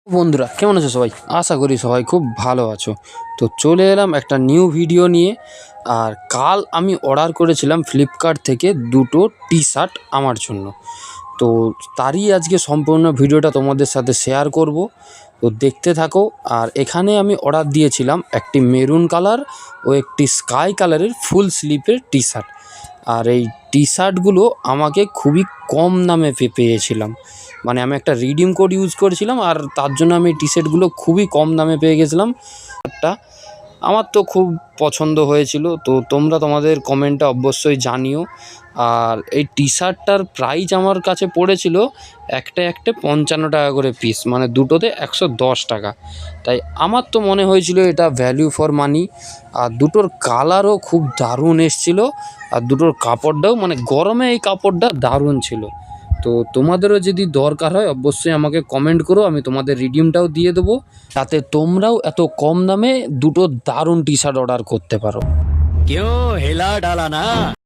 বন্ধুরা কেমন আছো সবাই? আশা করি সবাই খুব ভালো আছো। তো চলে এলাম একটা নিউ ভিডিও নিয়ে। আর কাল আমি অর্ডার করেছিলাম ফ্লিপকার্ট থেকে দুটো টি শার্ট আমার জন্য। তো তারই আজকে সম্পূর্ণ ভিডিওটা তোমাদের সাথে শেয়ার করব। তো দেখতে থাকো। আর এখানে আমি অর্ডার দিয়েছিলাম একটি মেরুন কালার ও একটি স্কাই কালারের ফুল স্লিভের টি শার্ট। আর এই টি শার্টগুলো আমাকে খুবই কম দামে পেয়েছিলাম। মানে আমি একটা রিডিম কোড ইউজ করেছিলাম আর তার জন্য আমি টি শার্টগুলো খুবই কম দামে পেয়ে গেছিলাম। একটা আমার তো খুব পছন্দ হয়েছিল। তো তোমরা তোমাদের কমেন্টটা অবশ্যই জানিও। আর এই টি শার্টটার প্রাইস আমার কাছে পড়েছিল একটা 55 টাকা করে পিস, মানে দুটোতে 110 টাকা। তাই আমার তো মনে হয়েছিল এটা ভ্যালু ফর মানি। আর দুটোর কালারও খুব দারুণ এসেছিলো। আর দুটোর কাপড়টাও, মানে গরমে এই কাপড়টা দারুণ ছিল। তো তোমাদেরও যদি দরকার হয় অবশ্যই আমাকে কমেন্ট করো, আমি তোমাদের রিডিমটাও দিয়ে দেবো, যাতে তোমরাও এত কম দামে দুটো দারুণ টি শার্ট অর্ডার করতে পারো। क्यों हिला डाला ना।